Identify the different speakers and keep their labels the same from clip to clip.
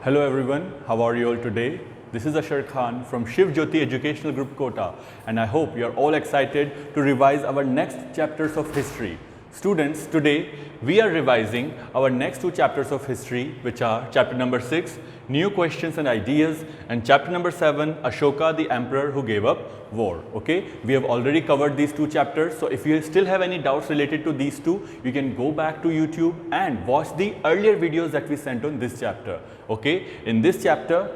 Speaker 1: Hello everyone, how are you all today? This is Ashar Khan from Shiv Jyoti Educational Group Kota, and I hope you are all excited to revise our next chapters of history. Students, today we are revising our next two chapters of history, which are chapter number 6, New Questions and Ideas, and chapter number 7, Ashoka the Emperor who gave up war. Okay, we have already covered these two chapters, so if you still have any doubts related to these two, you can go back to YouTube and watch the earlier videos that we sent on this chapter. Okay, in this chapter,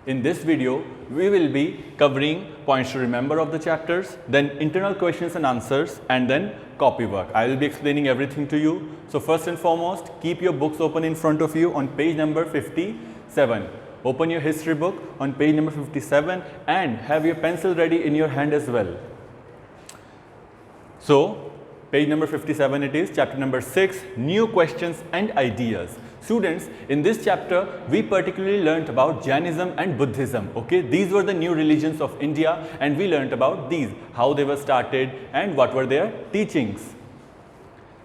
Speaker 1: in this video, we will be covering points to remember of the chapters, then internal questions and answers, and then copy work. I will be explaining everything to you. So first and foremost, keep your books open in front of you on page number 57. Open your history book on page number 57 and have your pencil ready in your hand as well. So, page number 57 it is, chapter number 6, New Questions and Ideas. Students, in this chapter, we particularly learnt about Jainism and Buddhism. Okay, these were the new religions of India, and we learnt about these, how they were started and what were their teachings.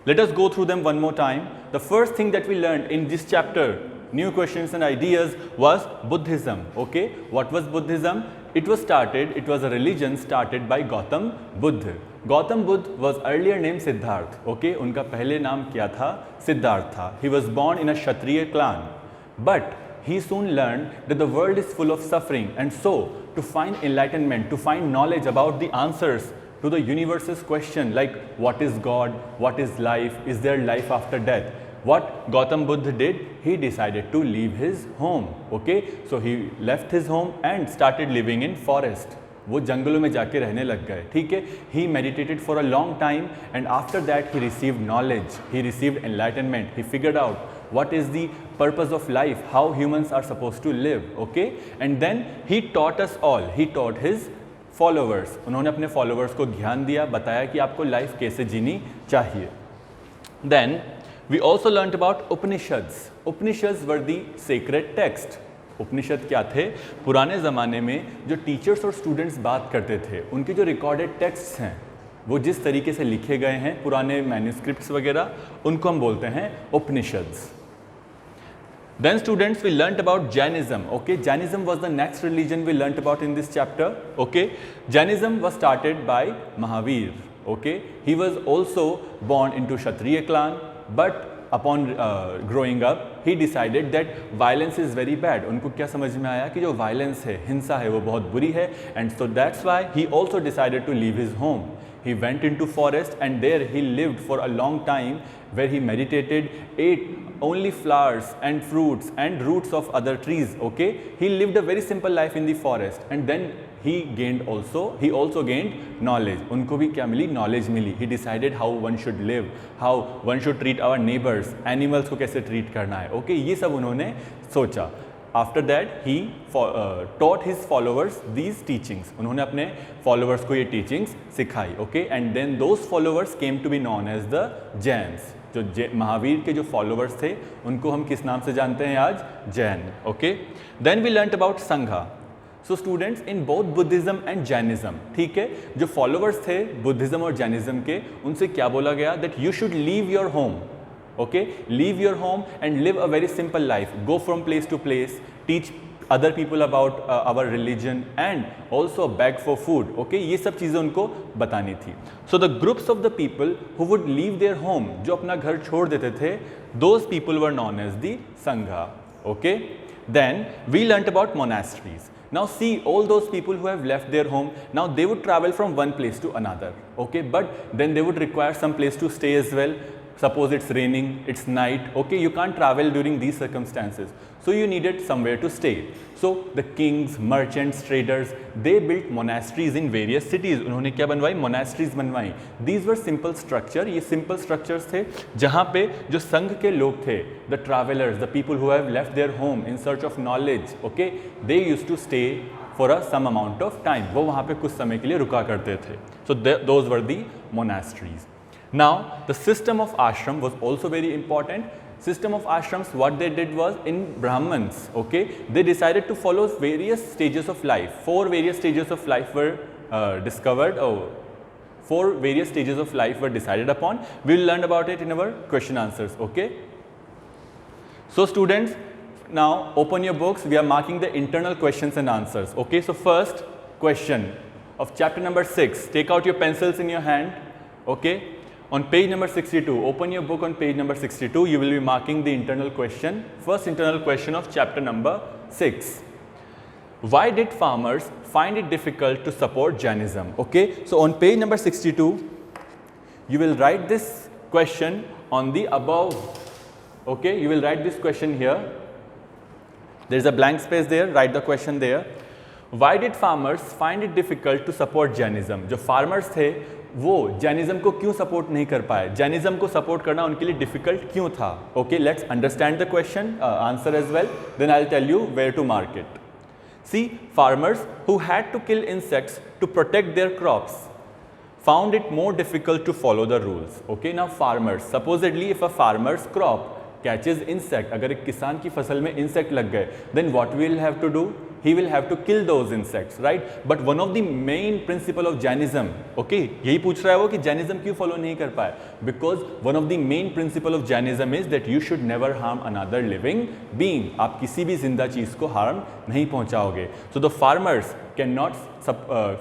Speaker 1: Let us go through them one more time. The first thing that we learned in this chapter, New Questions and Ideas, was Buddhism. Okay, what was Buddhism? It was a religion started by Gautam Buddha. Gautam Buddha was earlier named Siddharth. Okay, उनका पहले नाम क्या था? सिद्धार्थ था. He was born in a Kshatriya clan, but he soon learned that the world is full of suffering, and so to find enlightenment, to find knowledge about the answers to the universe's question like what is God, what is life, is there life after death? What Gautam Buddha did, he decided to leave his home. Okay, so he left his home and started living in forest. वो जंगलों में जाके रहने लग गए. ठीक है, he meditated for a long time, and after that he received knowledge, he received enlightenment, he figured out what is the purpose of life, how humans are supposed to live. Okay, and then he taught us all, he taught his followers. उन्होंने अपने followers को ज्ञान दिया, बताया कि आपको life कैसे जीनी चाहिए. Then we also learnt about Upanishads. Upanishads were the sacred text. उपनिषद क्या थे? पुराने ज़माने में जो टीचर्स और स्टूडेंट्स बात करते थे, उनके जो रिकॉर्डेड टेक्स्ट्स हैं, वो जिस तरीके से लिखे गए हैं, पुराने मैन्यूस्क्रिप्ट्स वगैरह, उनको हम बोलते हैं Upanishads. Then students, we learnt about Jainism. Okay, Jainism was the next religion we learnt about in this chapter. Okay, Jainism was started by Mahavir. Okay, he was also born into Kshatriya clan, but upon growing up, he decided that violence is very bad. उनको क्या समझ में आया कि जो violence है, हिंसा है, वो बहुत बुरी है, and so that's why he also decided to leave his home. He went into forest, and there he lived for a long time, where he meditated, ate only flowers and fruits and roots of other trees. Okay, he lived a very simple life in the forest, and then he also gained knowledge. उनको भी क्या मिली? Knowledge milli. He decided how one should live, how one should treat our neighbors, animals को कैसे treat करना है. Okay, ये सब उन्होंने सोचा. After that, he taught his followers these teachings. उन्होंने अपने followers को ये teachings सिखाई. Okay, and then those followers came to be known as the Jains. जो महावीर के जो followers थे, उनको हम किस नाम से जानते हैं आज? Jain. Okay, then we learnt about Sangha. So students, in both Buddhism and Jainism, ठीक है, जो followers थे Buddhism और Jainism के, उनसे क्या बोला गया? That you should leave your home. Okay, leave your home and live a very simple life. Go from place to place, teach other people about our religion, and also beg for food. Okay, ये सब चीज़ें उनको बतानी थी. So the groups of the people who would leave their home, जो अपना घर छोड़ देते थे, those people were known as the Sangha. Okay, then we learnt about monasteries. Now see, all those people who have left their home, now they would travel from one place to another. Okay, but then they would require some place to stay as well. Suppose it's raining, it's night. Okay, you can't travel during these circumstances, so you needed somewhere to stay. So the kings, merchants, traders, they built monasteries in various cities. उन्होंने क्या बनवाई? Monasteries बनवाई. These were simple structure. ये simple structures थे जहाँ पे जो संघ के लोग थे, the travelers, the people who have left their home in search of knowledge, okay, they used to stay for some amount of time. वो वहाँ पे कुछ समय के लिए रुका करते थे. So those were the monasteries. Now the system of ashram was also very important. System of ashrams, what they did was, in Brahmins, okay, they decided to follow various stages of life. 4 various stages of life were discovered. 4 various stages of life were decided upon. We will learn about it in our question answers. Okay. So students, Now open your books. We are marking the internal questions and answers. Okay, so first question of chapter number 6. Take out your pencils in your hand. Okay, on page number 62. Open your book on page number 62. You will be marking the internal question. First internal question of chapter number 6. Why did farmers find it difficult to support Jainism? Okay, so on page number 62, you will write this question on the above. Okay, you will write this question here. There is a blank space there, write the question there. Why did farmers find it difficult to support Jainism? जो farmers थे वो Jainism को क्यों support नहीं कर पाए? Jainism को support करना उनके लिए difficult क्यों था? Okay, let's understand the question, answer as well. Then I'll tell you where to mark it. See, farmers who had to kill insects to protect their crops found it more difficult to follow the rules. Okay, now farmers, supposedly if a farmer's crop catches insect, अगर एक किसान की फसल में insect लग गए, then what will have to do? He will have to kill those insects, right? But one of the main principle of Jainism, okay, यही पूछ रहा है वो कि Jainism क्यों follow नहीं कर पाए? Because one of the main principle of Jainism is that you should never harm another living being. आप किसी भी जिंदा चीज को harm नहीं पहुंचाओगे. So the farmers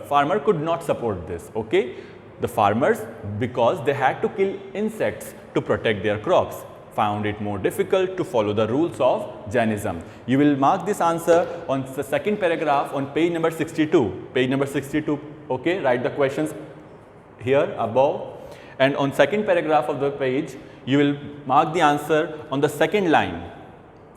Speaker 1: farmer could not support this, okay? The farmers, because they had to kill insects to protect their crops, found it more difficult to follow the rules of Jainism. You will mark this answer on the second paragraph on page number 62. Page number 62, okay, write the questions here above. And on second paragraph of the page, you will mark the answer on the second line.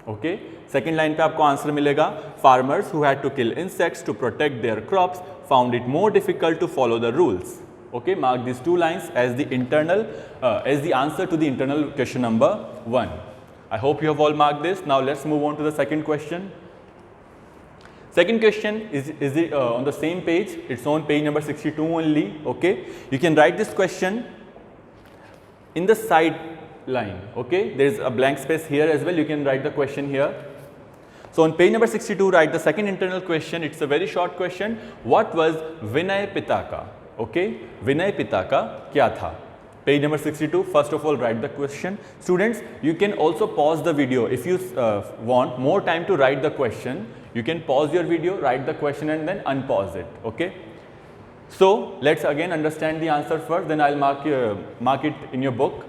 Speaker 1: Okay, second line पे आपको answer मिलेगा. Farmers who had to kill insects to protect their crops found it more difficult to follow the rules. Okay, mark these two lines as the internal, as the answer to the internal question number 1. I hope you have all marked this. Now let's move on to the second question. Second question is on the same page. It's on page number 62 only. Okay, you can write this question in the side line. Okay, there is a blank space here as well. You can write the question here. So on page number 62, write the second internal question. It's a very short question. What was Vinay Pitaka? Okay, Vinay Pitaka क्या था? Page number 62. First of all, write the question. Students, you can also pause the video if you want more time to write the question. You can pause your video, write the question, and then unpause it. Okay. So let's again understand the answer first. Then I'll mark it in your book.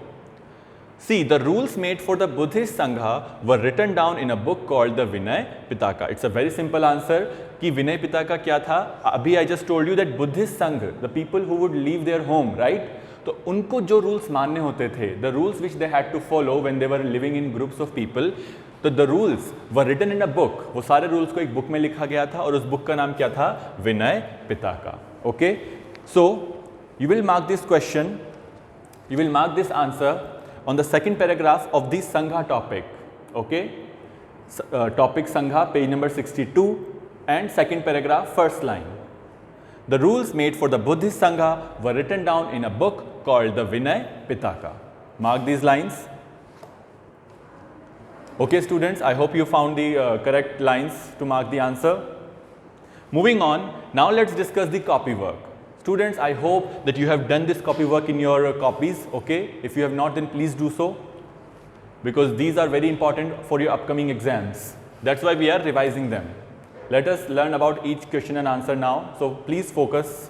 Speaker 1: See, the rules made for the Buddhist Sangha were written down in a book called the Vinay Pitaka. It's a very simple answer. कि विनय पिताका क्या था? अभी I just told you that Buddhist Sangha, the people who would leave their home, right? तो उनको जो rules मानने होते थे, the rules which they had to follow when they were living in groups of people, तो the rules were written in a book. वो सारे rules को एक book में लिखा गया था और उस book का नाम क्या था? विनय पिताका. Okay? So you will mark this question. You will mark this answer on the second paragraph of the Sangha topic. Okay? Topic Sangha, page number 62. And second paragraph, first line. The rules made for the Buddhist Sangha were written down in a book called the Vinay Pitaka. Mark these lines. Okay, students, I hope you found the correct lines to mark the answer. Moving on, now let's discuss the copy work. Students, I hope that you have done this copy work in your copies. Okay, if you have not, then please do so, because these are very important for your upcoming exams. That's why we are revising them. Let us learn about each question and answer now. So please focus.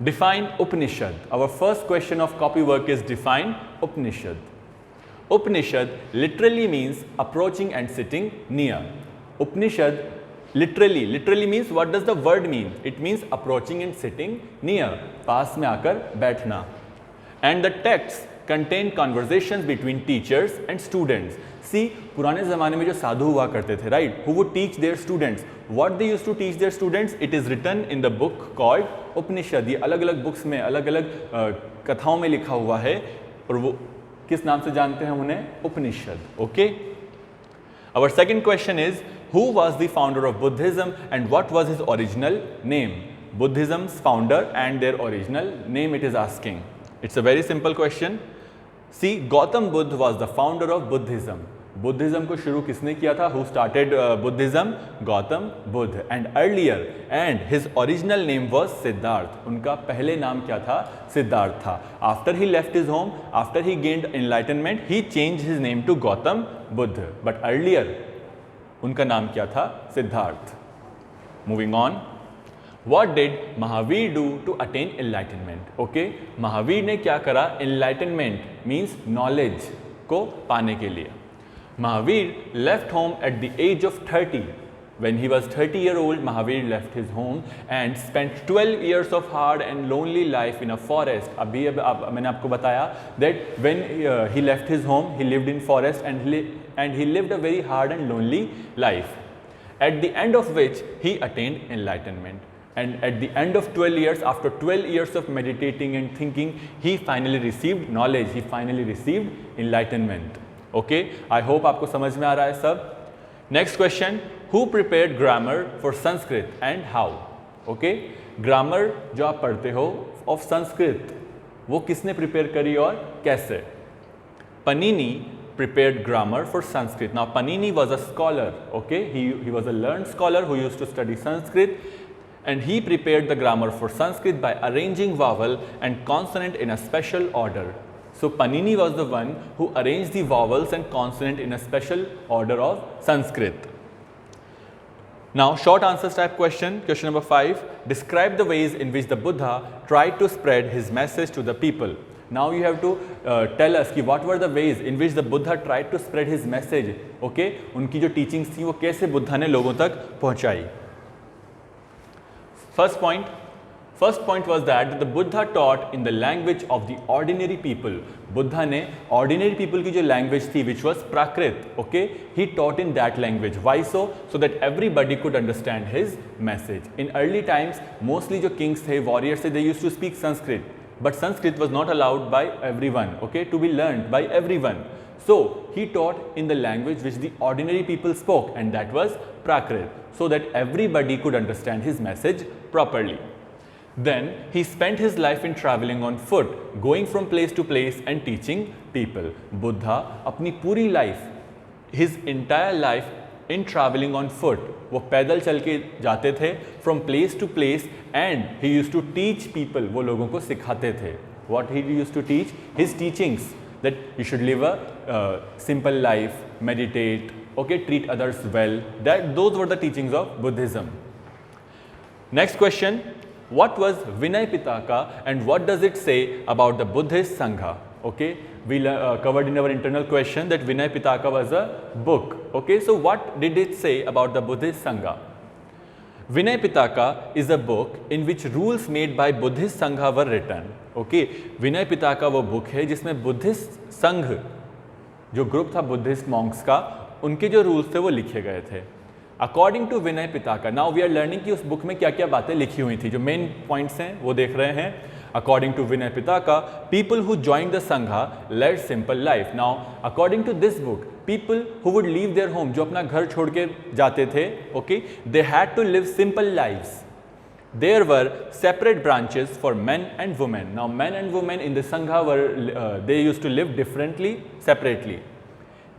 Speaker 1: Define Upanishad. Our first question of copy work is define Upanishad. Upanishad literally means approaching and sitting near. Upanishad literally means, what does the word mean? It means approaching and sitting near. पास में आकर बैठना. And the texts contain conversations between teachers and students. See, पुराने ज़माने में जो साधु हुआ करते थे, right? Who would teach their students? What they used to teach their students? It is written in the book called Upanishad. ये अलग-अलग books में, अलग-अलग कथाओं में लिखा हुआ है और वो किस नाम से जानते हैं उन्हें? Upanishad. Okay? Our second question is, who was the founder of Buddhism and what was his original name? Buddhism's founder and their original name, it is asking. It's a very simple question. See, Gautam Buddha was the founder of Buddhism. Buddhism को शुरू किसने किया था? Who started Buddhism? Gautam Buddha. And earlier, and his original name was Siddharth. उनका पहले नाम क्या था? सिद्धार्थ था. After he left his home, after he gained enlightenment, he changed his name to Gautam Buddha. But earlier, उनका नाम क्या था? Siddharth. Moving on, What did Mahavir do to attain enlightenment? Okay, Mahavir ने क्या करा? Enlightenment means knowledge को पाने के लिए। Mahavir left home at the age of 30. When he was 30-year-old, Mahavir left his home and spent 12 years of hard and lonely life in a forest. अभी मैंने आपको बताया that when he left his home, he lived in forest and he lived a very hard and lonely life. At the end of which he attained enlightenment. And at the end of 12 years, after 12 years of meditating and thinking, he finally received knowledge, he finally received enlightenment. Okay, I hope आपको समझ में आ रहा है सब. Next question, who prepared grammar for Sanskrit and how? Okay, grammar जो आप पढ़ते हो of Sanskrit, वो किसने prepare करी और कैसे? Panini prepared grammar for Sanskrit. Now Panini was a scholar, okay, he was a learned scholar who used to study Sanskrit. And he prepared the grammar for Sanskrit by arranging vowel and consonant in a special order. So Panini was the one who arranged the vowels and consonant in a special order of Sanskrit. Now short answers type question, question number 5. Describe the ways in which the Buddha tried to spread his message to the people. Now you have to tell us कि what were the ways in which the Buddha tried to spread his message. Okay, उनकी जो teachings थी वो कैसे बुद्धा ने लोगों तक पहुंचाई. First point was that the Buddha taught in the language of the ordinary people. Buddha ने ordinary people की जो language थी, which was Prakrit, okay, he taught in that language. Why so? So that everybody could understand his message. In early times, mostly जो kings थे, warriors थे, they used to speak Sanskrit, but Sanskrit was not allowed by everyone, okay, to be learned by everyone. So he taught in the language which the ordinary people spoke, and that was Prakrit, so that everybody could understand his message properly. Then he spent his life in traveling on foot, going from place to place and teaching people. Buddha अपनी पूरी life, his entire life in traveling on foot, वो पैदल चल के जाते थे from place to place, and he used to teach people, वो लोगों को सिखाते थे. What he used to teach? His teachings, that you should live a simple life, meditate, okay, treat others well. Those were the teachings of Buddhism. Next question, what was Vinay Pitaka and what does it say about the Buddhist Sangha? Okay, we covered in our internal question that Vinay Pitaka was a book. Okay, so what did it say about the Buddhist Sangha? Vinay Pitaka is a book in which rules made by Buddhist Sangha were written. Okay, Vinay Pitaka वो book है जिसमें Buddhist संघ जो group था Buddhist monks का, उनके जो rules थे वो लिखे गए थे. According to Vinay Pitaka, now we are learning कि उस book में क्या क्या बातें लिखी हुई थी. जो main points हैं वो देख रहे हैं. According to Vinay Pitaka, people who joined the Sangha led simple life. Now, according to this book, people who would leave their home, जो अपना घर छोड़ के जाते थे, okay, they had to live simple lives. There were separate branches for men and women. Now, men and women in the Sangha were, they used to live differently, separately.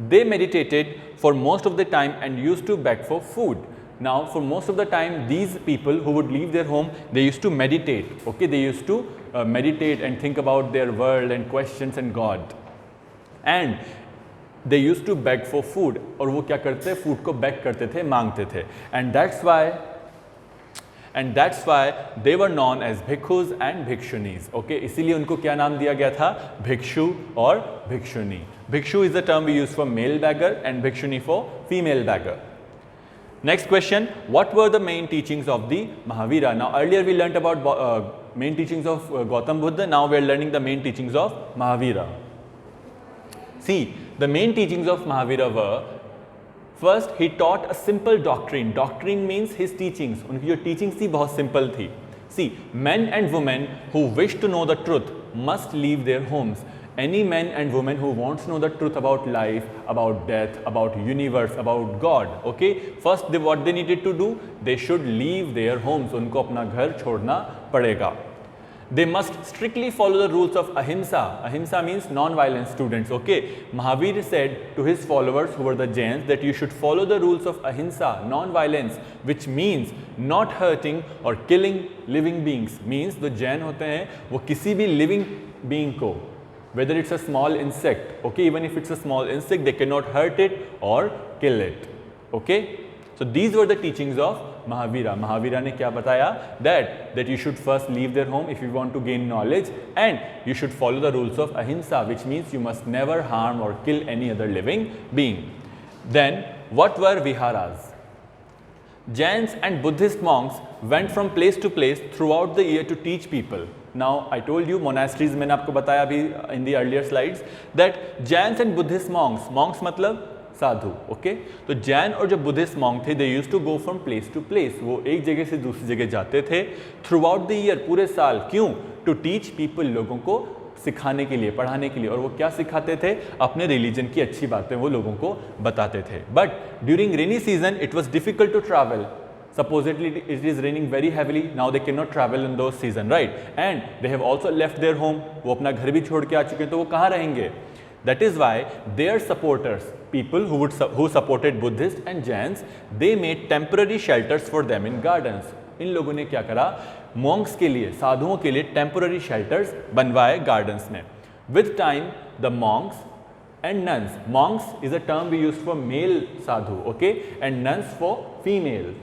Speaker 1: They meditated for most of the time and used to beg for food. Now, for most of the time, these people who would leave their home, they used to meditate, okay, they used to meditate and think about their world and questions and God. And they used to beg for food. और वो क्या करते? Food को beg करते थे, मांगते थे. And that's why they were known as bhikkhus and bhikshunis. Okay, इसीलिए उनको क्या नाम दिया गया था? भिक्षु और भिक्षुनी. Bhikshu is the term we use for male beggar and bhikshuni for female beggar. Next question, what were the main teachings of the Mahavira? Now earlier we learnt about main teachings of Gautam Buddha, now we are learning the main teachings of Mahavira. See, the main teachings of Mahavira were, first he taught a simple doctrine. Doctrine means his teachings. उनकी जो teachings थी बहुत simple थी. See, men and women who wish to know the truth must leave their homes. Any man and woman who wants to know the truth about life, about death, about universe, about God, okay, first what they needed to do, they should leave their homes. उनको अपना घर छोड़ना पड़ेगा. They must strictly follow the rules of ahimsa. Ahimsa means non-violence, students, okay. Mahavir said to his followers who were the Jains that you should follow the rules of ahimsa, non-violence, which means not hurting or killing living beings. Means the Jain होते हैं वो किसी भी living being को, whether it's a small insect, okay, even if it's a small insect, they cannot hurt it or kill it. Okay, so these were the teachings of Mahavira. Mahavira ने क्या बताया? That you should first leave their home if you want to gain knowledge, and you should follow the rules of ahimsa, which means you must never harm or kill any other living being. Then what were viharas? Jains and Buddhist monks went from place to place throughout the year to teach people. Now I told you monasteries, मैंने आपको बताया अभी in the earlier slides that Jains and Buddhist monks मतलब साधु. Okay, तो जैन और जो Buddhist monk थे, they used to go from place to place. वो एक जगह से दूसरी जगह जाते थे थ्रू आउट द ईयर, पूरे साल. क्यों? टू टीच पीपल, लोगों को सिखाने के लिए, पढ़ाने के लिए. और वो क्या सिखाते थे? अपने रिलीजन की अच्छी बातें वो लोगों को बताते थे. But during rainy season it was difficult to travel. Supposedly it is raining very heavily. Now they cannot travel in those season, right? And they have also left their home. वो अपना घर भी छोड़ के आ चुके हैं, तो वो कहाँ रहेंगे? That is why their supporters, people who supported Buddhists and Jains, they made temporary shelters for them in gardens. इन लोगों ने क्या करा? monks के लिए, साधुओं के लिए temporary shelters बनवाए gardens में. With time, the monks and nuns. Monks is a term we use for male sadhu, okay, and nuns for female.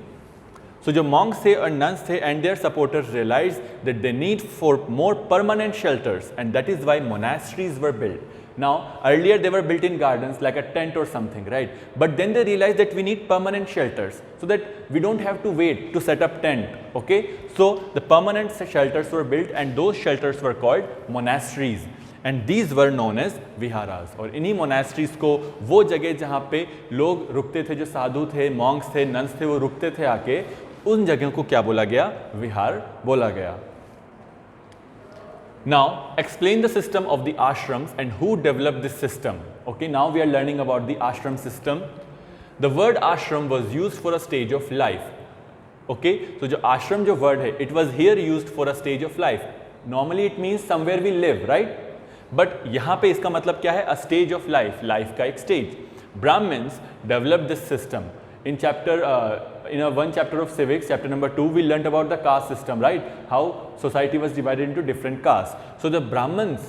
Speaker 1: So जो monks थे और nuns थे and their supporters realized that they need for more permanent shelters, and that is why monasteries were built. Now earlier they were built in gardens like a tent or something, right? But then they realized that we need permanent shelters so that we don't have to wait to set up tent. Okay, so the permanent shelters were built and those shelters were called monasteries. And these were known as viharas. और इन्हीं monasteries को, वो जगह जहाँ पे लोग रुकते थे, जो साधु थे, monks थे, nuns थे, वो रुकते थे आके, उन जगहों को क्या बोला गया? विहार बोला गया. Now explain the system of the ashrams and who developed this system. Okay, now we are learning about the ashram system. The word ashram was used for a stage of life. Okay, so जो ashram जो word है, it was here used for a stage of life. Normally it means somewhere we live, right? But यहाँ पे इसका मतलब क्या है? A stage of life, life का एक stage. Brahmins developed this system. In one chapter of civics, chapter number 2, we learnt about the caste system, right? How society was divided into different castes. So the Brahmins,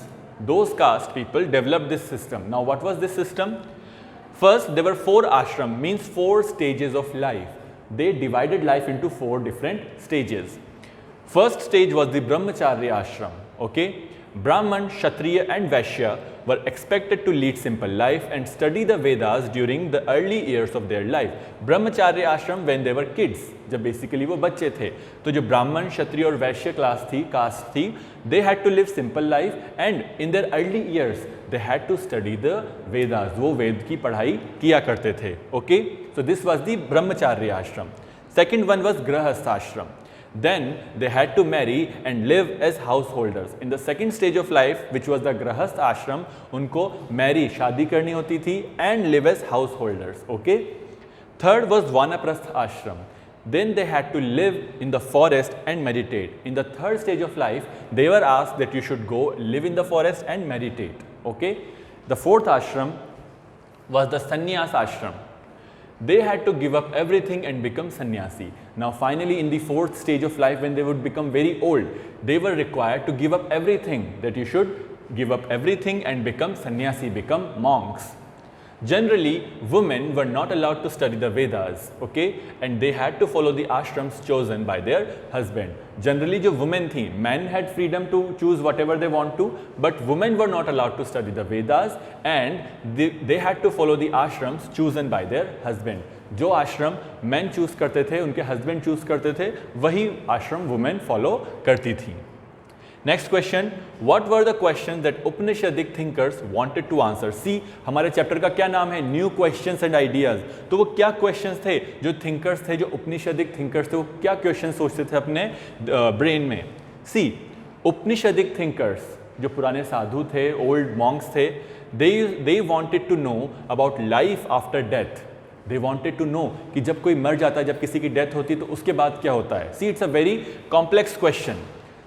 Speaker 1: those caste people, developed this system. Now what was this system? First, there were 4 ashram, means 4 stages of life. They divided life into 4 different stages. First stage was the Brahmacharya ashram. Okay, Brahman, Kshatriya and Vaishya were expected to lead simple life and study the Vedas during the early years of their life. Brahmacharya ashram when they were kids, जब basically वो बच्चे थे. तो जो ब्राह्मण, क्षत्रिय और वैश्य class थी, cast थी, they had to live simple life and in their early years they had to study the Vedas. वो वेद की पढ़ाई किया करते थे. Okay, so this was the Brahmacharya ashram. Second one was Grahastha ashram. Then they had to marry and live as householders. In the second stage of life, which was the Grahastha ashram, उनको marry, शादी करनी होती थी and live as householders. Okay. Third was Vanaprastha ashram. Then they had to live in the forest and meditate. In the third stage of life, they were asked that you should go live in the forest and meditate. Okay. The fourth ashram was the Sannyas ashram. They had to give up everything and become sannyasi. Now finally in the fourth stage of life, when they would become very old, they were required to give up everything, that you should give up everything and become sannyasi, become monks. Generally, women were not allowed to study the Vedas, okay, and they had to follow the ashrams chosen by their husband. Generally, जो women थी, men had freedom to choose whatever they want to, but women were not allowed to study the Vedas, and they had to follow the ashrams chosen by their husband. जो आश्रम men choose करते थे, उनके husband choose करते थे, वही आश्रम women follow करती थी. Next question, what were the questions that Upanishadic thinkers wanted to answer? See, हमारे चैप्टर का क्या नाम है? New questions and ideas. तो वो क्या questions थे जो thinkers थे, जो Upanishadic thinkers थे, वो क्या questions सोचते थे अपने brain में? See, Upanishadic thinkers जो पुराने साधु थे, old monks थे, they wanted to know about life after death. They wanted to know कि जब कोई मर जाता है, जब किसी की death होती है, तो उसके बाद क्या होता है? See, it's a very complex question.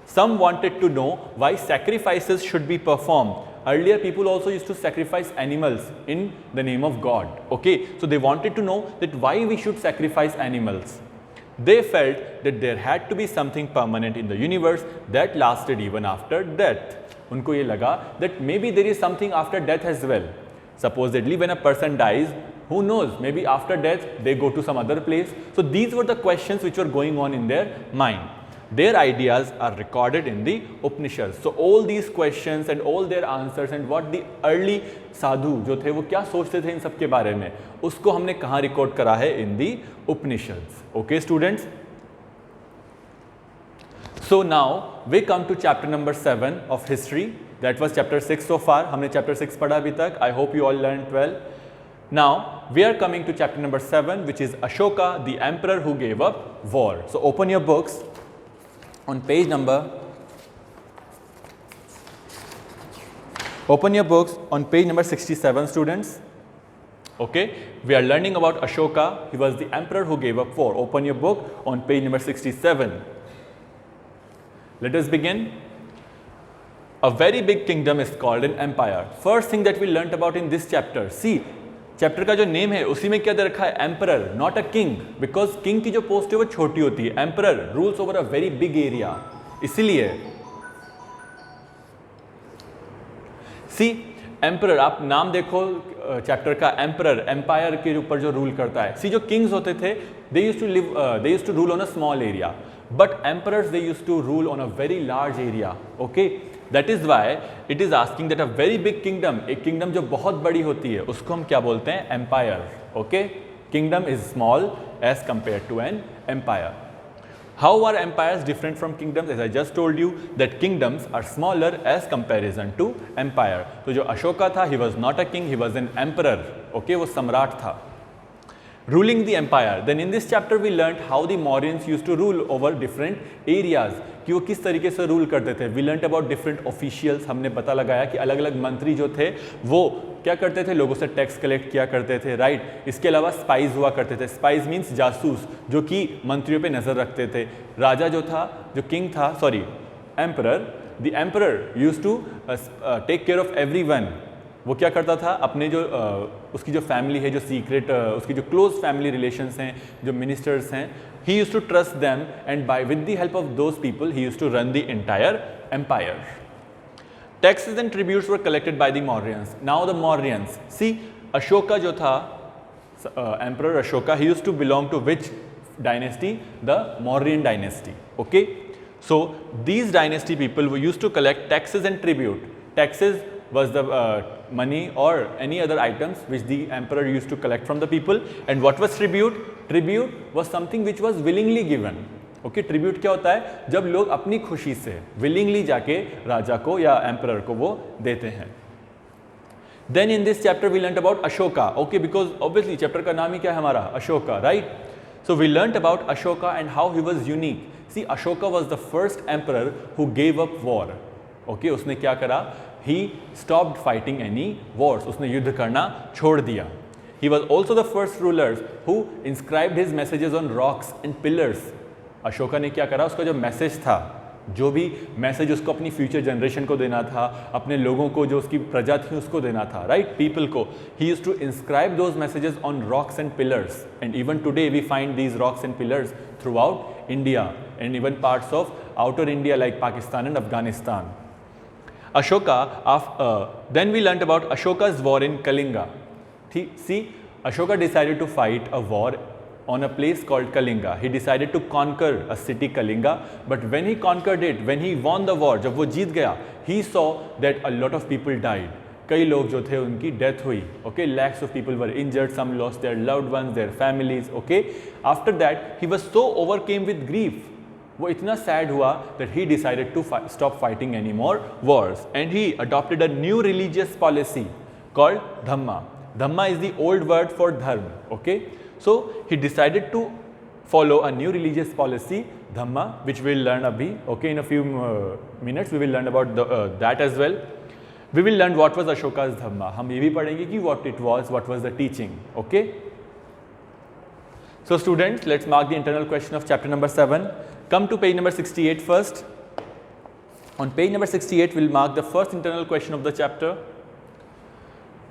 Speaker 1: Some wanted to know why sacrifices should be performed. Earlier, people also used to sacrifice animals in the name of God. Okay, so they wanted to know that why we should sacrifice animals. They felt that there had to be something permanent in the universe that lasted even after death. उनको ये लगा that maybe there is something after death as well. Supposedly, when a person dies, Who knows, maybe after death they go to some other place. So these were the questions which were going on in their mind. Their ideas are recorded in the Upanishads. So all these questions and all their answers and what the early sadhu जो थे वो क्या सोचते थे इन सब के बारे में, उसको हमने कहाँ रिकॉर्ड करा है? in the Upanishads. Okay students? So now we come to chapter number 7 of history. That was chapter 6 so far. हमने chapter 6 पढ़ा अभी तक. I hope you all learned well. Now we are coming to chapter number 7, which is Ashoka, the emperor who gave up war. So open your books on page number. Open your books on page number 67, students. Okay, we are learning about Ashoka. He was the emperor who gave up war. Open your book on page number 67. Let us begin. A very big kingdom is called an empire. First thing that we learnt about in this chapter. See, chapter का जो name है उसी में क्या दे रखा है? Emperor, not a king, because king की जो पोस्ट है वो छोटी होती है. Emperor rules over a very big area. इसीलिए सी एम्परर, आप नाम देखो चैप्टर का, एम्परर एम्पायर के ऊपर जो रूल करता है. सी जो किंग्स होते थे they used to rule on a small area, but emperors they used to rule on a very large area. Okay, that is why it is asking that a very big kingdom, एक kingdom जो बहुत बड़ी होती है उसको हम क्या बोलते हैं? Empire. Okay, kingdom is small as compare to an empire. How are empires different from kingdoms? As I just told you that kingdoms are smaller as comparison to empire. तो जो अशोका था, he was not a king, he was an emperor. Okay, वो सम्राट था. Ruling the empire. Then in this chapter we learnt how the Mauryans used to rule over different areas, कि वो किस तरीके से रूल करते थे. We learnt about different officials. हमने पता लगाया कि अलग अलग मंत्री जो थे वो क्या करते थे? लोगों से टैक्स कलेक्ट किया करते थे, राइट. इसके अलावा स्पाइज हुआ करते थे. स्पाइज मीन्स जासूस, जो कि मंत्रियों पे नज़र रखते थे. राजा जो था, जो किंग था, sorry emperor, the emperor used to take care of everyone. वो क्या करता था? अपने जो उसकी जो फैमिली है, जो सीक्रेट उसकी जो क्लोज फैमिली रिलेशंस हैं, जो मिनिस्टर्स हैं, he used to trust them and by with the help of those people he used to run the entire empire. Taxes and tributes were collected by the Mauryans. Now the Mauryans, see Ashoka जो था, emperor Ashoka, he used to belong to which dynasty? The Mauryan dynasty. Okay, so these dynasty people वो used to collect taxes and tribute. Taxes was the money or any other items which the emperor used to collect from the people. And what was tribute? Tribute was something which was willingly given. Okay, tribute क्या होता है? जब लोग अपनी खुशी से willingly जाके राजा को या emperor को वो देते हैं. Then in this chapter we learnt about Ashoka. Okay, because obviously chapter का नाम ही क्या है हमारा? Ashoka, right? So we learnt about Ashoka and how he was unique. See, Ashoka was the first emperor who gave up war. Okay, उसने क्या करा? He stopped fighting any wars. उसने युद्ध करना छोड़ दिया. He was also the first rulers who inscribed his messages on rocks and pillars. Ashoka ने क्या करा? उसका जो मैसेज था, जो भी मैसेज उसको अपनी फ्यूचर जनरेशन को देना था, अपने लोगों को, जो उसकी प्रजा थी उसको देना था, राइट, पीपल को, he used to inscribe those messages on rocks and pillars. And even today we find these rocks and pillars throughout India and even parts of outer India like Pakistan and Afghanistan. Ashoka, then we learnt about Ashoka's war in Kalinga. See, Ashoka decided to fight a war on a place called Kalinga. He decided to conquer a city Kalinga, but when he conquered it, when he won the war, जब वो जीत गया, he saw that a lot of people died. कई लोग जो थे उनकी death हुई. Okay, lakhs of people were injured, some lost their loved ones, their families. Okay, after that he was so overcame with grief. वो इतना sad हुआ that he decided to stop fighting any more wars, and he adopted a new religious policy called Dhamma. Dhamma is the old word for dharma. Okay, so he decided to follow a new religious policy, Dhamma, which we'll learn abhi. Okay, in a few minutes we will learn about that as well. We will learn what was Ashoka's Dhamma. हम ये भी पढ़ेंगे कि what it was, what was the teaching. Okay. So students, let's mark the internal question of chapter number 7. Come to page number 68 first. On page number 68, we'll mark the first internal question of the chapter.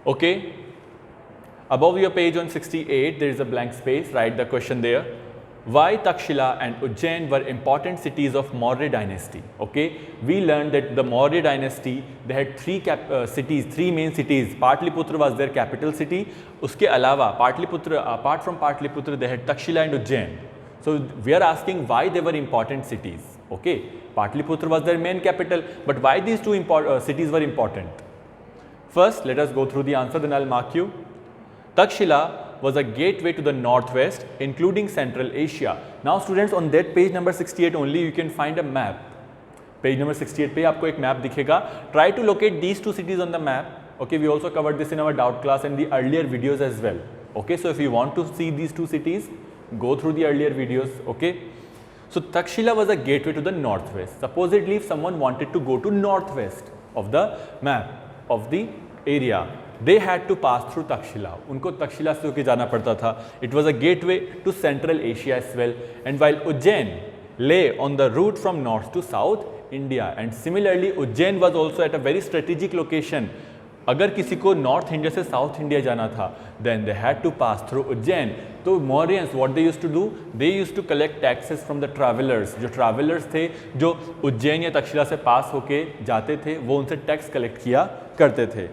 Speaker 1: Okay. Above your page on 68, there is a blank space. Write the question there. Why Takshila and Ujjain were important cities of Maurya dynasty. Okay, we learned that the Maurya dynasty, they had three main cities. Patliputra was their capital city. Uske alawa Patliputra, apart from Patliputra, they had Takshila and Ujjain. So we are asking why they were important cities. Okay, Patliputra was their main capital, but why these two cities were important? First, let us go through the answer, then I'll mark you. Takshila was a gateway to the northwest, including Central Asia. Now students, on that page number 68 only you can find a map. Page number 68 पे आपको एक map दिखेगा. Try to locate these two cities on the map. Okay, we also covered this in our doubt class and the earlier videos as well. Okay, so if you want to see these two cities, go through the earlier videos. Okay, so Takshila was a gateway to the northwest. Supposedly, if someone wanted to go to northwest of the map of the area, they had to pass through Takshila. उनको तक्षशिला से होकर जाना पड़ता था. It was a gateway to Central Asia as well. And while Ujjain lay on the route from north to south India, and similarly Ujjain was also at a very strategic location. अगर किसी को north India से south India जाना था, then they had to pass through Ujjain. तो Mauryans, what they used to do? They used to collect taxes from the travelers. जो travelers थे, जो उज्जैन या तक्षशिला से पास होके जाते थे, वो उनसे टैक्स कलेक्ट किया करते थे.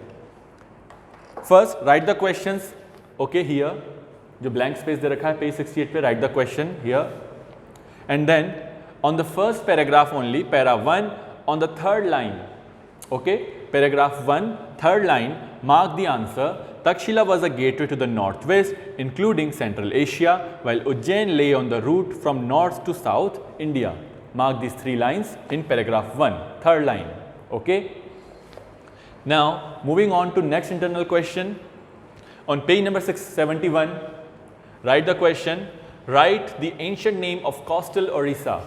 Speaker 1: First, write the questions. Okay, here जो blank space दे रखा है page 68 पे, write the question here. And then on the first paragraph only, para 1, on the third line, okay, paragraph 1, third line, mark the answer. Takshila was a gateway to the northwest, including Central Asia, while Ujjain lay on the route from north to south India. Mark these three lines in paragraph 1, third line. Okay. Now, moving on to next internal question. On page number 671, write the question. Write the ancient name of coastal Orissa.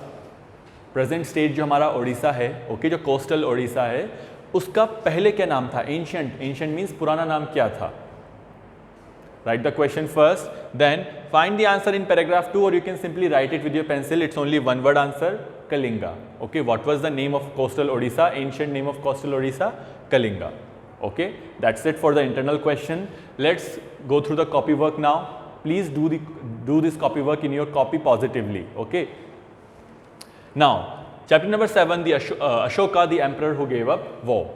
Speaker 1: Present state जो हमारा Orissa है, okay, जो coastal Orissa है, उसका पहले क्या नाम था? Ancient. Ancient means पुराना नाम क्या था? Write the question first, then find the answer in paragraph 2, or you can simply write it with your pencil. It's only one word answer, Kalinga. Okay, what was the name of coastal Odisha? Ancient name of coastal Odisha, Kalinga. Okay, that's it for the internal question. Let's go through the copy work now. Please do this copy work in your copy positively. Okay. Now, chapter number 7, the Ashoka, the emperor who gave up war.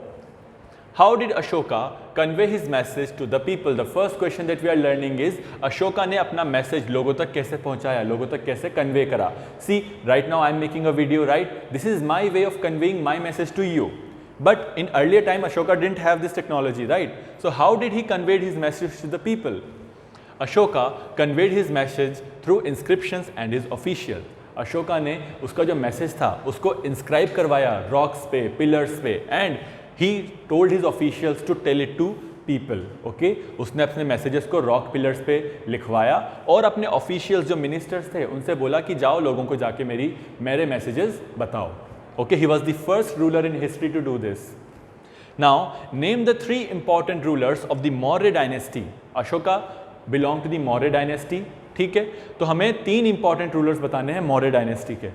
Speaker 1: How did Ashoka convey his message to the people? The first question that we are learning is Ashoka ने अपना message लोगों तक कैसे पहुंचाया, लोगों तक कैसे convey करा. See, right now I am making a video, right? This is my way of conveying my message to you. But in earlier time, Ashoka didn't have this technology, right? So how did he convey his message to the people? Ashoka conveyed his message through inscriptions and his officials. Ashoka ने उसका जो message था उसको inscribe करवाया rocks पे, pillars पे, and he told his officials to tell it to people. Okay, उसने अपने मैसेजेस को रॉक पिलर्स पे लिखवाया और अपने ऑफिशियल्स जो मिनिस्टर्स थे उनसे बोला कि जाओ लोगों को जाके मेरे मैसेजेस बताओ. Okay, he was the first ruler in history to do this. Now name the 3 important rulers of the Maurya dynasty. Ashoka belong to the Maurya dynasty. ठीक है, तो हमें 3 इंपॉर्टेंट रूलर्स बताने हैं मौर्य डायनेस्टी के.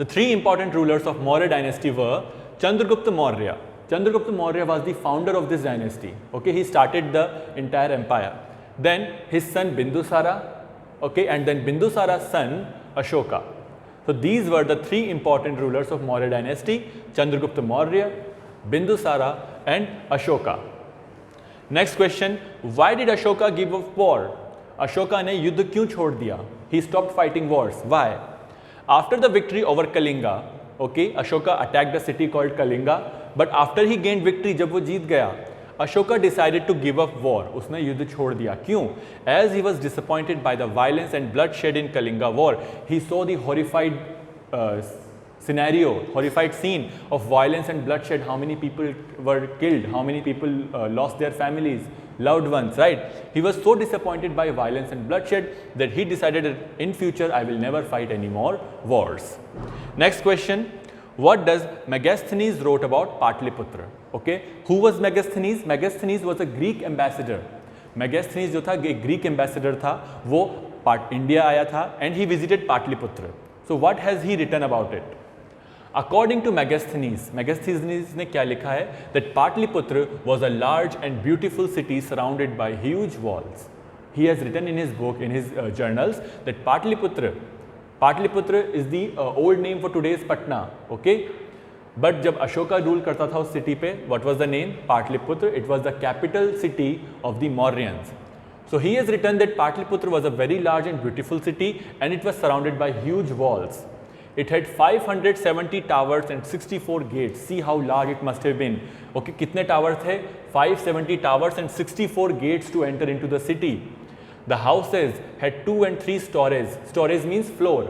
Speaker 1: The 3 important rulers of Maurya dynasty were Chandragupta Maurya. Chandragupta Maurya was the founder of this dynasty. Okay, he started the entire empire. Then his son Bindusara, okay, and then Bindusara's son Ashoka. So these were the 3 important rulers of Maurya dynasty: Chandragupta Maurya, Bindusara, and Ashoka. Next question: why did Ashoka give up war? Ashoka ने युद्ध क्यों छोड़ दिया? He stopped fighting wars. Why? After the victory over Kalinga, okay, Ashoka attacked a city called Kalinga. But after he gained victory, जब वो जीत गया, Ashoka decided to give up war. उसने युद्ध छोड़ दिया. क्यों? As he was disappointed by the violence and bloodshed in Kalinga war, he saw the horrified scenario, horrified scene of violence and bloodshed. How many people were killed? How many people lost their families, loved ones, right? He was so disappointed by violence and bloodshed that he decided that in future I will never fight any more wars. Next question. What does Megasthenes wrote about Patliputra? Okay, who was Megasthenes? Megasthenes was a Greek ambassador. Megasthenes जो था एक Greek ambassador था, वो India आया था and he visited Patliputra. So what has he written about it? According to Megasthenes, Megasthenes ने क्या लिखा है? That Patliputra was a large and beautiful city surrounded by huge walls. He has written in his book, in his journals, that Patliputra is the old name for today's Patna. Okay, but जब Ashoka rule करता था उस city पे, what was the name? Patliputra. It was the capital city of the Mauryans. So he has written that Patliputra was a very large and beautiful city, and it was surrounded by huge walls. It had 570 towers and 64 gates. See how large it must have been. Okay, कितने tower थे? 570 towers and 64 gates to enter into the city. The houses had 2 and 3 stories. Stories means floor.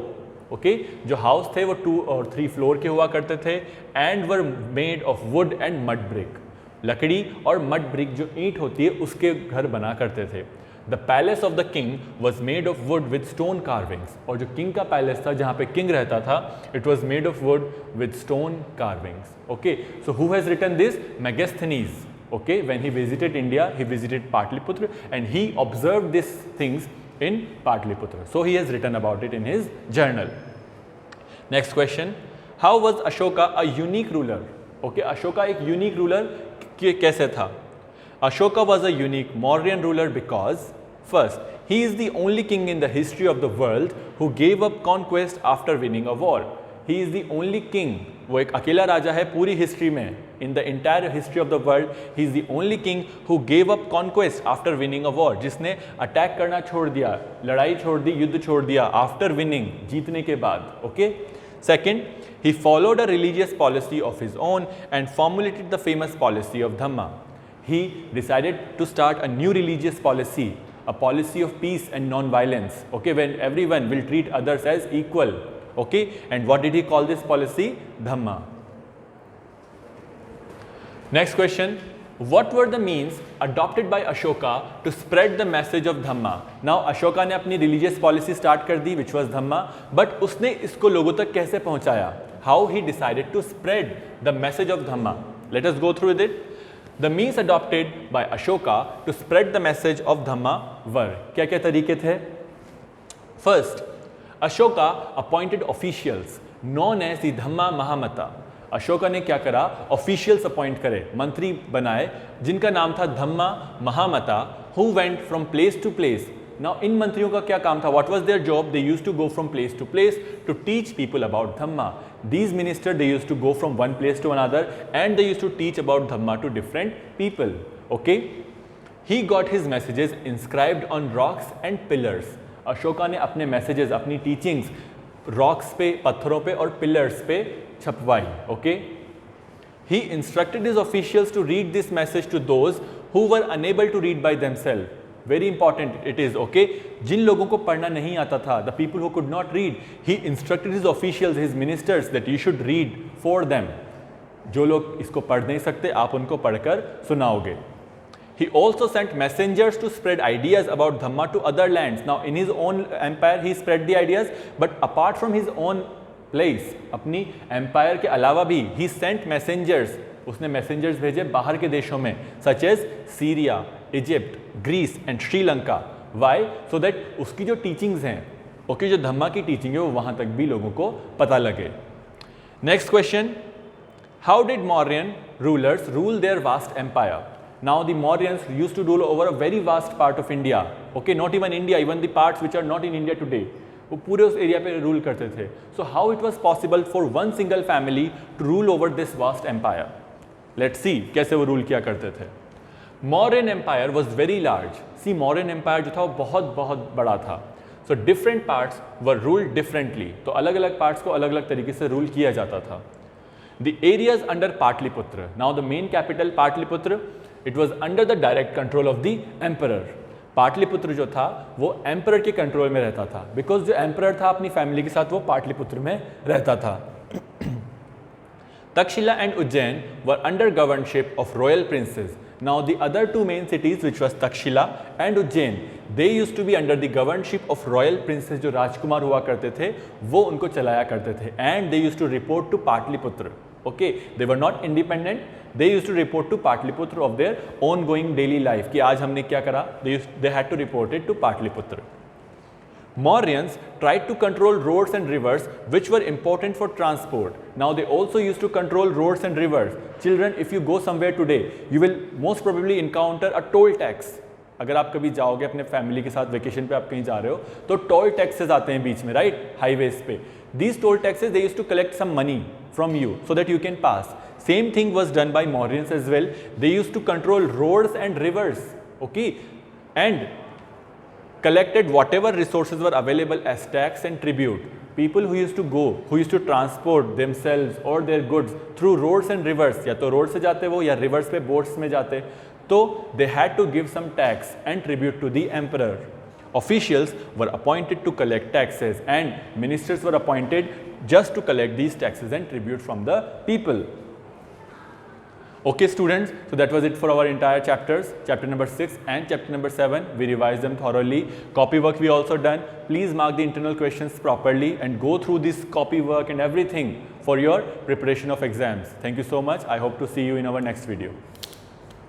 Speaker 1: Okay, जो house थे वो 2 और 3 floor के हुआ करते थे, and were made of wood and mud brick. लकड़ी और mud brick जो ईंट होती है उसके घर बना करते थे. The palace of the king was made of wood with stone carvings. और जो king का palace था जहाँ पे king रहता था, it was made of wood with stone carvings. Okay, so who has written this? Megasthenes. Okay, when he visited India, he visited Patliputra and he observed these things in Patliputra. So he has written about it in his journal. Next question, how was Ashoka a unique ruler? Okay, Ashoka एक unique ruler कैसे था? Ashoka was a unique Mauryan ruler because first, he is the only king in the history of the world who gave up conquest after winning a war. He is the only king. वो एक अकेला राजा है पूरी history में. In the entire history of the world, he is the only king who gave up conquest after winning a war. जिसने attack करना छोड़ दिया, लड़ाई छोड़ दी, युद्ध छोड़ दिया after winning, जीतने के बाद. Okay. Second, he followed a religious policy of his own and formulated the famous policy of Dhamma. He decided to start a new religious policy, a policy of peace and non-violence. Okay, when everyone will treat others as equal. Okay, and what did he call this policy? Dhamma. Next question, what were the means adopted by Ashoka to spread the message of Dhamma? Now Ashoka ने अपनी religious policy start कर दी, which was Dhamma, but उसने इसको लोगों तक कैसे पहुंचाया? How he decided to spread the message of Dhamma? Let us go through with it. The means adopted by Ashoka to spread the message of Dhamma were, क्या क्या तरीके थे? First, Ashoka appointed officials known as the Dhamma Mahamata. Ashoka ने क्या करा? Officials appoint करे, मंत्री बनाए, जिनका नाम था Dhamma Mahamatta, who went from place to place. Now इन मंत्रियों का क्या काम था? What was their job? They used to go from place to place to teach people about Dhamma. These minister they used to go from one place to another and they used to teach about Dhamma to different people. Okay, he got his messages inscribed on rocks and pillars. Ashoka ने अपने messages, अपनी teachings rocks पे, पत्थरों पे और pillars पे छपवाई. Okay, he instructed his officials to read this message to those who were unable to read by themselves. Very important it is. Okay, जिन लोगों को पढ़ना नहीं आता था, the people who could not read, he instructed his officials, his ministers, that you should read for them. जो लोग इसको पढ़ नहीं सकते, आप उनको पढ़कर सुनाओगे. He also sent messengers to spread ideas about Dhamma to other lands. Now in his own empire he spread the ideas, but apart from his own place, अपनी empire के अलावा भी he sent messengers. उसने messengers भेजे बाहर के देशों में, such as Syria, Egypt, Greece and Sri Lanka. Why? So that उसकी जो teachings हैं, okay, जो धम्मा की teaching है वो वहाँ तक भी लोगों को पता लगे. Next question, how did Mauryan rulers rule their vast empire? Now the Mauryans used to rule over a very vast part of India. Okay, not even India, even the parts which are not in India today. वो पूरे उस area पे rule करते थे. So how it was possible for one single family to rule over this vast empire? Let's see कैसे वो rule किया करते थे. Mauryan empire was very large. See, Mauryan empire जो था वो बहुत बहुत बड़ा था. So different parts were ruled differently. तो अलग अलग parts को अलग अलग तरीके से रूल किया जाता था. The areas under Patliputra. Now the main capital Patliputra, it was under the direct control of the emperor. Pataliputra जो था वो एम्परर के कंट्रोल में रहता था, बिकॉज जो एम्परर था अपनी फैमिली के साथ वो पाटलिपुत्र में रहता था. Takshashila and Ujjain were under governship of royal princes. Now the other two main cities which was Takshashila and Ujjain, they used to be under the governship of royal princes. जो राजकुमार हुआ करते थे वो उनको चलाया करते थे, and they used to report to Pataliputra. Okay, they were not independent. They used to report to Patliputra of their ongoing daily life. कि आज हमने क्या करा? They had to report it to Patliputra. Mauryans tried to control roads and rivers which were important for transport. Now they also used to control roads and rivers. Children, if you go somewhere today, you will most probably encounter a toll tax. अगर आप कभी जाओगे अपने family के साथ vacation पे आप कहीं जा रहे हो तो टोल टैक्सेस आते हैं बीच में, राइट, हाईवेज पे. These toll taxes, they used to collect some money from you so that you can pass. Same thing was done by Mauryans as well. They used to control roads and rivers, okay, and collected whatever resources were available as tax and tribute. People who used to transport themselves or their goods through roads and rivers, या तो road से जाते वो या rivers पे boats में जाते, तो they had to give some tax and tribute to the emperor. Officials were appointed to collect taxes and ministers were appointed just to collect these taxes and tribute from the people. Okay students, so that was it for our entire chapters, chapter number 6 and chapter number 7. We revised them thoroughly. Copy work we also done. Please mark the internal questions properly and go through this copy work and everything for your preparation of exams. Thank you so much. I hope to see you in our next video.